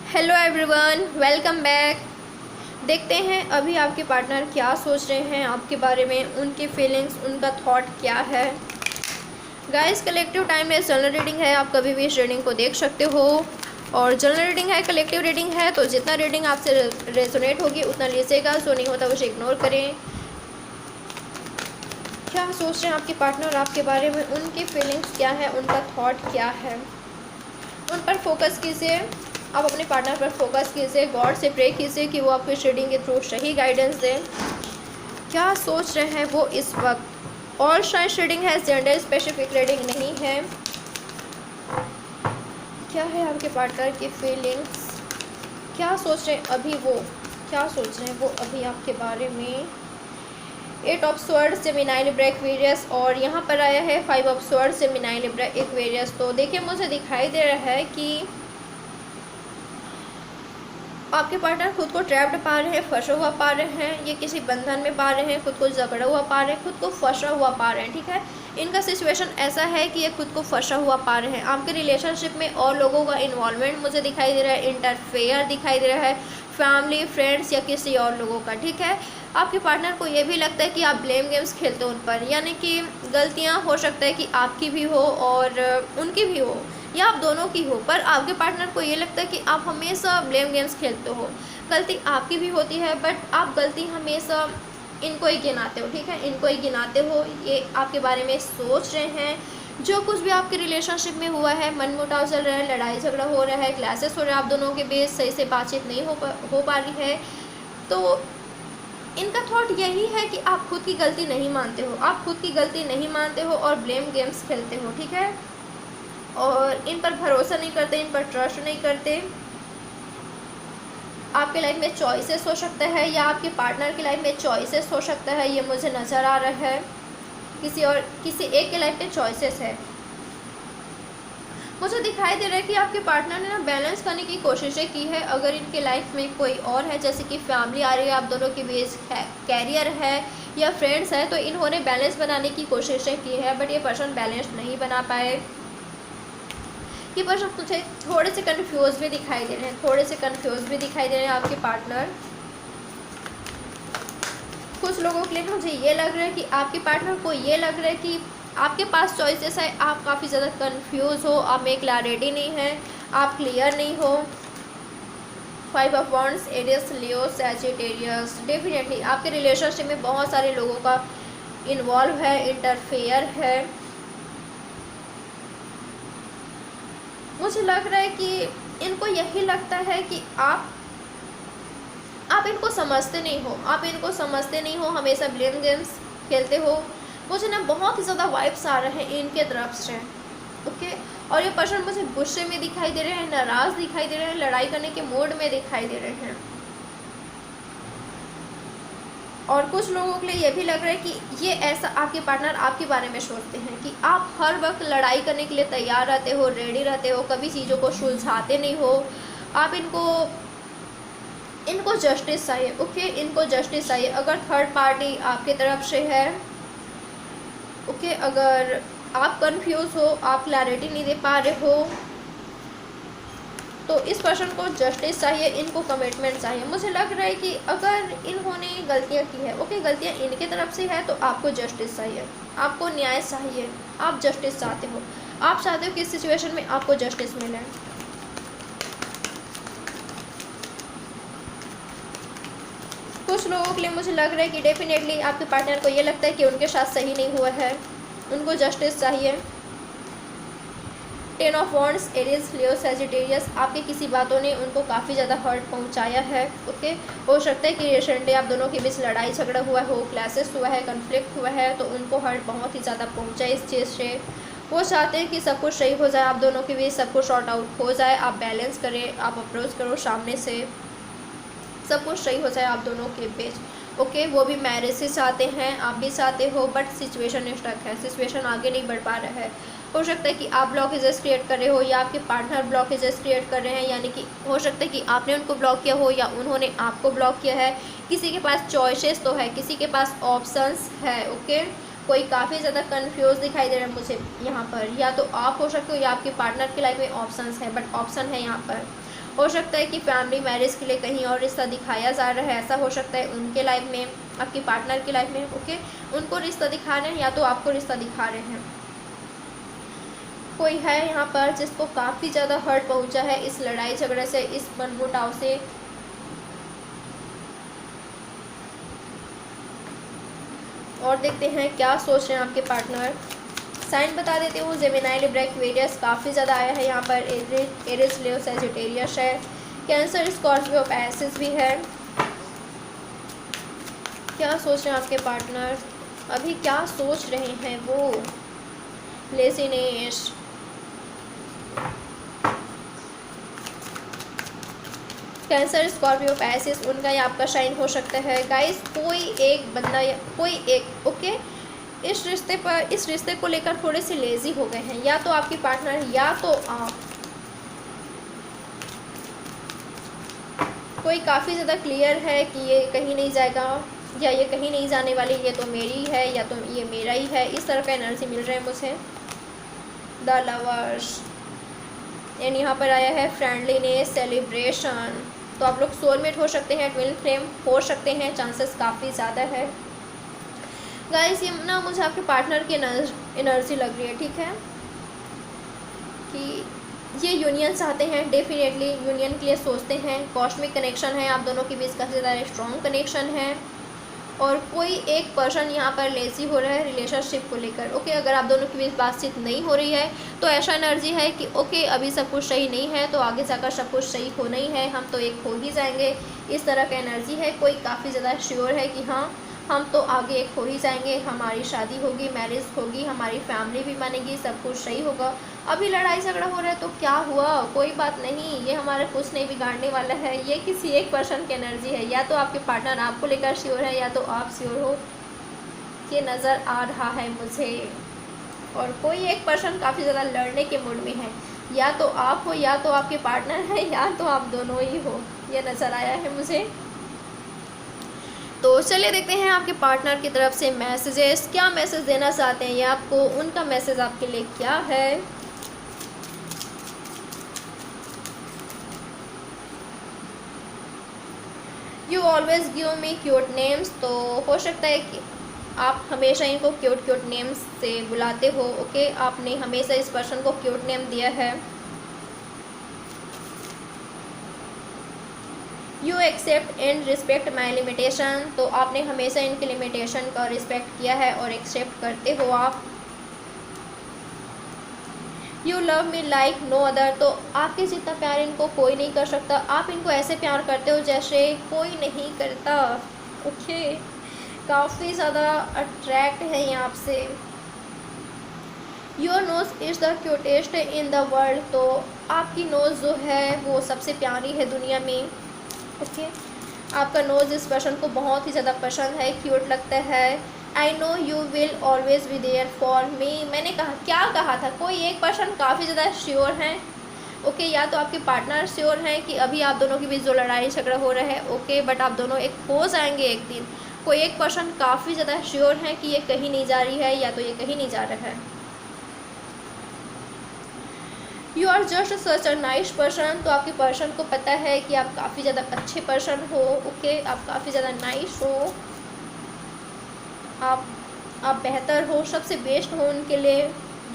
Hello everyone, welcome back. देखते हैं अभी आपके पार्टनर क्या सोच रहे हैं आपके बारे में, उनकी फीलिंग्स, उनका थॉट क्या है। Guys, collective timeless general reading है, आप कभी भी इस रीडिंग को देख सकते हो। और जनरल रीडिंग है, कलेक्टिव रीडिंग है, तो जितना रीडिंग आपसे रेजोनेट होगी उतना लीजिएगा, जो नहीं होता उसे इग्नोर करें। क्या सोच रहे हैं आपके पार्टनर आपके बारे में, उनकी फीलिंग्स क्या है, उनका थॉट क्या है, उन पर फोकस कीजिए। आप अपने पार्टनर पर फोकस कीजिए, गॉड से प्रे कीजिए कि वो आपको इस रीडिंग के थ्रू सही गाइडेंस दें। क्या सोच रहे हैं वो इस वक्त। ऑल साइंस रीडिंग है, जेंडर स्पेसिफिक रीडिंग नहीं है। क्या है आपके पार्टनर की फीलिंग्स, क्या सोच रहे हैं अभी वो, क्या सोच रहे हैं वो अभी आपके बारे में। 8 of swords, Gemini, Libra, Aquarius, और यहाँ पर आया है 5 of swords, Gemini, Libra, Aquarius. तो देखिए, मुझे दिखाई दे रहा है कि आपके पार्टनर खुद को ट्रैप्ड पा रहे हैं, फंसा हुआ पा रहे हैं, ये किसी बंधन में पा रहे हैं, खुद को झगड़ा हुआ पा रहे हैं, खुद को फंसा हुआ पा रहे हैं। ठीक है, इनका सिचुएशन ऐसा है कि ये खुद को फंसा हुआ पा रहे हैं। आपके रिलेशनशिप में और लोगों का इन्वॉल्वमेंट मुझे दिखाई दे रहा है, इंटरफेयर दिखाई दे रहा है, फैमिली, फ्रेंड्स या किसी और लोगों का। ठीक है, आपके पार्टनर को ये भी लगता है कि आप ब्लेम गेम्स खेलते हो उन पर, यानी कि गलतियाँ हो सकता है कि आपकी भी हो और उनकी भी हो, या आप दोनों की हो, पर आपके पार्टनर को ये लगता है कि आप हमेशा ब्लेम गेम्स खेलते हो। गलती आपकी भी होती है, बट आप गलती हमेशा इनको ही गिनाते हो। ठीक है, इनको ही गिनाते हो, ये आपके बारे में सोच रहे हैं। जो कुछ भी आपके रिलेशनशिप में हुआ है, मनमुटाव चल रहा है, लड़ाई झगड़ा हो रहा है, क्लैशेस हो रहे हैं आप दोनों के बीच, सही से बातचीत नहीं हो पा रही है, तो इनका थॉट यही है कि आप खुद की गलती नहीं मानते हो, आप खुद की गलती नहीं मानते हो और ब्लेम गेम्स खेलते हो। ठीक है, और इन पर भरोसा नहीं करते, इन पर ट्रस्ट नहीं करते। आपके लाइफ में चॉइसेस हो सकता है या आपके पार्टनर की लाइफ में चॉइसेस हो सकता है, ये मुझे नज़र आ रहा है। किसी एक के लाइफ में चॉइसेस है। मुझे दिखाई दे रहा है कि आपके पार्टनर ने ना बैलेंस करने की कोशिशें की है। अगर इनके लाइफ में कोई और है, जैसे कि फैमिली आ रही है, आप दोनों के बीच कैरियर है या फ्रेंड्स है, तो इन्होंने बैलेंस बनाने की कोशिशें की है, बट ये पर्सन बैलेंस नहीं बना पाए। ये पर्सन मुझे थोड़े से कंफ्यूज भी दिखाई दे रहे हैं, थोड़े से कंफ्यूज भी दिखाई दे रहे हैं आपके पार्टनर। कुछ लोगों के लिए मुझे ये लग रहा है कि आपके पार्टनर को ये लग रहा है कि आपके पास चॉइसेस है, आप काफ़ी ज़्यादा कंफ्यूज हो, आप में क्लैरिटी नहीं है, आप क्लियर नहीं हो। 5 of wands, Aries, Leo, Sagittarius. Definitely आपके रिलेशनशिप में बहुत सारे लोगों का इन्वॉल्व है, इंटरफेयर है। मुझे लग रहा है कि इनको यही लगता है कि आप इनको समझते नहीं हो, आप इनको समझते नहीं हो, हमेशा ब्लेम गेम्स खेलते हो। मुझे ना बहुत ही ज़्यादा वाइब्स आ रहे हैं इनके तरफ से। ओके, और ये पर्सन मुझे गुस्से में दिखाई दे रहे हैं, नाराज़ दिखाई दे रहे हैं, लड़ाई करने के मूड में दिखाई दे रहे हैं। और कुछ लोगों के लिए ये भी लग रहा है कि ये ऐसा आपके पार्टनर आपके बारे में सोचते हैं कि आप हर वक्त लड़ाई करने के लिए तैयार रहते हो, रेडी रहते हो, कभी चीज़ों को सुलझाते नहीं हो। आप इनको जस्टिस चाहिए। ओके, इनको जस्टिस चाहिए। अगर थर्ड पार्टी आपके तरफ से है, ओके, अगर आप कंफ्यूज हो, आप क्लैरिटी नहीं दे पा रहे हो, तो इस पर्सन को जस्टिस चाहिए, इनको कमिटमेंट चाहिए। मुझे लग रहा है कि अगर इन्होंने गलतियां की है, ओके, गलतियां इनके तरफ से है, तो आपको जस्टिस चाहिए, आपको न्याय चाहिए, आप जस्टिस चाहते हो, आप चाहते हो कि इस सिचुएशन में आपको जस्टिस मिले। कुछ लोगों के लिए मुझे लग रहा है कि डेफिनेटली आपके पार्टनर को ये लगता है कि उनके साथ सही नहीं हुआ है, उनको जस्टिस चाहिए। 10 of wands, Aries, Leo, Sagittarius. आपकी किसी बातों ने उनको काफ़ी ज़्यादा हर्ट पहुंचाया है। ओके, हो सकता है कि रिसेंटली आप दोनों के बीच लड़ाई झगड़ा हुआ हो, क्लैशेस हुआ है, कन्फ्लिक्ट हुआ है, तो उनको हर्ट बहुत ही ज़्यादा पहुंचा इस चीज़ से। वो चाहते हैं कि सब कुछ सही हो जाए, आप दोनों के बीच सब कुछ सॉर्ट आउट हो जाए, आप बैलेंस करें, आप अप्रोच करो सामने से, सब कुछ सही हो जाए आप दोनों के बीच। ओके, वो भी मैरिज से चाहते हैं, आप भी चाहते हो, बट सिचुएशन स्टक है, सिचुएशन आगे नहीं बढ़ पा रहा है। हो सकता है कि आप ब्लॉकेजेस क्रिएट कर रहे हो या आपके पार्टनर ब्लॉकेजेस क्रिएट कर रहे हैं, यानी कि हो सकता है कि आपने उनको ब्लॉक किया हो या उन्होंने आपको ब्लॉक किया है। किसी के पास चॉइसेस तो है, किसी के पास ऑप्शंस है। ओके, कोई काफ़ी ज़्यादा कन्फ्यूज दिखाई दे रहा है मुझे यहाँ पर, या तो आप हो सकते हो या आपके पार्टनर की लाइफ में ऑप्शंस है, बट ऑप्शन है यहाँ पर। हो सकता है कि फैमिली मैरिज के लिए कहीं और रिश्ता दिखाया जा रहा है, ऐसा हो सकता है उनके लाइफ में, आपकी पार्टनर की लाइफ में। ओके, उनको रिश्ता दिखा रहे हैं या तो आपको रिश्ता दिखा रहे हैं। कोई है यहाँ पर जिसको काफ़ी ज़्यादा हर्ट पहुँचा है इस लड़ाई झगड़े से, इस मनमुटाव से। और देखते हैं क्या सोच रहे हैं आपके पार्टनर। साइन बता देती हूँ, जेमिनी, लिब्रा, एक्वेरियस काफ़ी ज़्यादा आया है यहाँ पर। एरिस, लियो, सैजिटेरियस है, कैंसर, स्कॉर्पियो, पैसिस भी है। क्या सोच रहे हैं आपके पार्टनर, अभी क्या सोच रहे हैं वो। लेजीनेस, कैंसर, स्कॉर्पियो, पैसिस, उनका या आपका शाइन हो सकता है। गाइस, कोई एक बंदा या कोई एक, ओके, इस रिश्ते को लेकर थोड़े से लेजी हो गए हैं, या तो आपकी पार्टनर या तो आप। कोई काफ़ी ज़्यादा क्लियर है कि ये कहीं नहीं जाएगा या ये कहीं नहीं जाने वाली, ये तो मेरी है या तो ये मेरा ही है, इस तरह का एनर्जी मिल रहा है मुझे। द लवर्स, एंड यहाँ पर आया है फ्रेंडलीनेस, सेलिब्रेशन। तो आप लोग सोलमेट हो सकते हैं, ट्विन फ्लेम हो सकते हैं, चांसेस काफ़ी ज़्यादा है। गाइस, ये ना मुझे आपके पार्टनर की एनर्जी लग रही है, ठीक है, कि ये यूनियन चाहते हैं, डेफिनेटली यूनियन के लिए सोचते हैं। कॉस्मिक कनेक्शन है आप दोनों के बीच, काफ़ी ज़्यादा स्ट्रॉन्ग कनेक्शन है। और कोई एक पर्सन यहाँ पर लेजी हो रहा है रिलेशनशिप को लेकर। ओके, अगर आप दोनों के बीच बातचीत नहीं हो रही है तो ऐसा एनर्जी है कि ओके, अभी सब कुछ सही नहीं है तो आगे जाकर सब कुछ सही होना ही है, हम तो एक हो ही जाएंगे, इस तरह का एनर्जी है। कोई काफ़ी ज़्यादा श्योर है कि हाँ, हम तो आगे एक हो ही जाएंगे, हमारी शादी होगी, मैरिज होगी, हमारी फैमिली भी मानेगी, सब कुछ सही होगा। अभी लड़ाई झगड़ा हो रहा है तो क्या हुआ, कोई बात नहीं, ये हमारा कुछ नहीं बिगाड़ने वाला है। ये किसी एक पर्सन की एनर्जी है, या तो आपके पार्टनर आपको लेकर श्योर है या तो आप श्योर हो, ये नज़र आ रहा है मुझे। और कोई एक पर्सन काफ़ी ज़्यादा लड़ने के मूड में है, या तो आप हो या तो आपके पार्टनर है या तो आप दोनों ही हो, ये नज़र आया है मुझे। तो चलिए देखते हैं आपके पार्टनर की तरफ से मैसेजेस, क्या मैसेज देना चाहते हैं ये आपको, उनका मैसेज आपके लिए क्या है। You always give me cute names, तो हो सकता है कि आप हमेशा इनको क्यूट क्यूट नेम्स से बुलाते हो। ओके, आपने हमेशा इस पर्सन को क्यूट नेम दिया है। You accept and respect my limitation, तो आपने हमेशा इनकी लिमिटेशन का रिस्पेक्ट किया है और एक्सेप्ट करते हो आप। You love me like no other, तो आपके जितना प्यार इनको कोई नहीं कर सकता, आप इनको ऐसे प्यार करते हो जैसे कोई नहीं करता। ओके, काफ़ी ज़्यादा अट्रैक्ट है ये आपसे। Your nose is the cutest in the world, तो आपकी नोज़ जो है वो सबसे प्यारी है दुनिया में। ओके, आपका नोज़ इस पर्सन को बहुत ही ज़्यादा पसंद है, क्यूट लगता है। I know you will always be there for me, मैंने क्या कहा था, कोई एक पर्सन काफ़ी ज़्यादा श्योर हैं। ओके, या तो आपके पार्टनर श्योर हैं कि अभी आप दोनों के बीच जो लड़ाई झगड़ा हो रहा है, ओके, बट आप दोनों एक हो जाएंगे एक दिन। कोई एक पर्सन काफ़ी ज़्यादा श्योर है कि ये कहीं नहीं जा रही है या तो ये कहीं नहीं जा रहा है। You are just such a nice person, तो आपके पर्सन को पता है कि आप काफ़ी ज़्यादा अच्छे पर्सन हो। ओके, आप काफ़ी ज़्यादा नाइस हो, आप बेहतर हो, सबसे बेस्ट हो उनके लिए।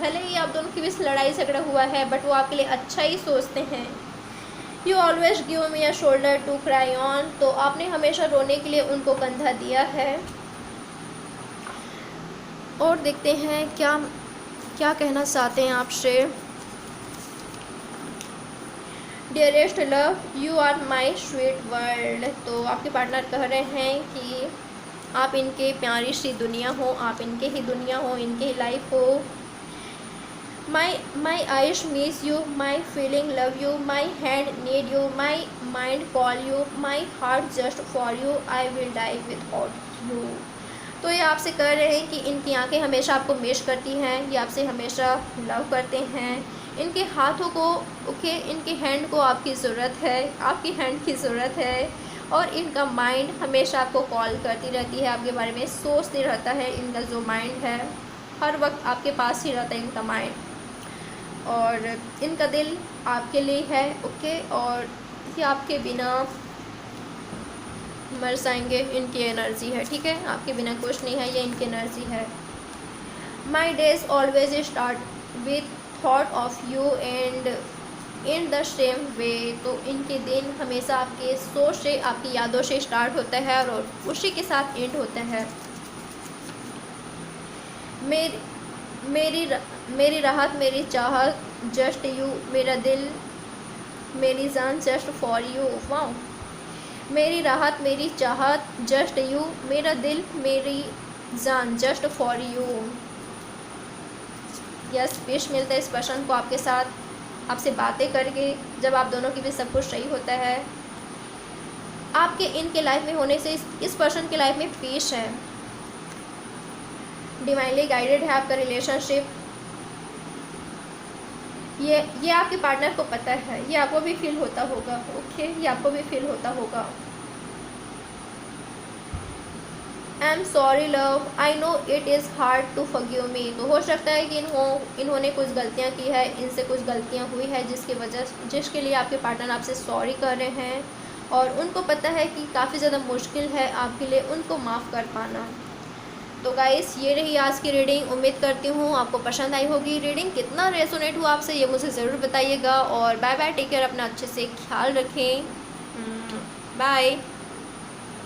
भले ही आप दोनों के बीच लड़ाई झगड़ा हुआ है बट वो आपके लिए अच्छा ही सोचते हैं। You always give me a shoulder to cry on, तो आपने हमेशा रोने के लिए उनको कंधा दिया है। और देखते हैं क्या क्या कहना चाहते हैं आपसे। Dearest love, you are my sweet world, तो आपके पार्टनर कह रहे हैं कि आप इनके प्यारी सी दुनिया हो, आप इनके ही दुनिया हो, इनके ही लाइफ हो। My eyes miss you, my feeling love you, my hand need you, my mind call you, my heart just for you, I will die without you. तो ये आपसे कह रहे हैं कि इनकी आंखें हमेशा आपको मिस करती हैं, ये आपसे हमेशा लव करते हैं। इनके हाथों को, ओके, इनके हैंड को आपकी ज़रूरत है, आपकी हैंड की ज़रूरत है। और इनका माइंड हमेशा आपको कॉल करती रहती है, आपके बारे में सोचते रहता है। इनका जो माइंड है हर वक्त आपके पास ही रहता है इनका माइंड, और इनका दिल आपके लिए है। ओके, और ये आपके बिना मर जाएंगे, इनकी एनर्जी है, ठीक है, आपके बिना कुछ नहीं है, ये इनकी एनर्जी है। My days always start with thought of you and in the same way. तो इनके दिन हमेशा आपके सोच से, आपकी यादों से स्टार्ट होता है और उसी के साथ एंड होता है। मेरी राहत मेरी चाहत जस्ट यू, मेरा दिल मेरी जान जस्ट फॉर यू। वाओ। मेरी राहत मेरी चाहत जस्ट यू, मेरा दिल मेरी जान just for you. Yes, wish मिलता है इस पर्सन को आपके साथ, आपसे बातें करके, जब आप दोनों के बीच सब कुछ सही होता है। आपके इनके लाइफ में होने से इस पर्सन के लाइफ में पीस है, डिवाइनली गाइडेड है आपका रिलेशनशिप। ये आपके पार्टनर को पता है, ये आपको भी फील होता होगा। ओके, ये आपको भी फील होता होगा। I am sorry love, I know it is hard to forgive me. तो हो सकता है कि इन्होंने कुछ गलतियां की है, इनसे कुछ गलतियां हुई है जिसके लिए आपके पार्टनर आपसे सॉरी कर रहे हैं, और उनको पता है कि काफ़ी ज़्यादा मुश्किल है आपके लिए उनको माफ़ कर पाना। तो गाइस, ये रही आज की रीडिंग। उम्मीद करती हूँ आपको पसंद आई होगी। रीडिंग कितना रेजोनेट हुआ आपसे ये मुझे ज़रूर बताइएगा, और बाय बाय, टेक केयर, अपना अच्छे से ख्याल रखें। बाय।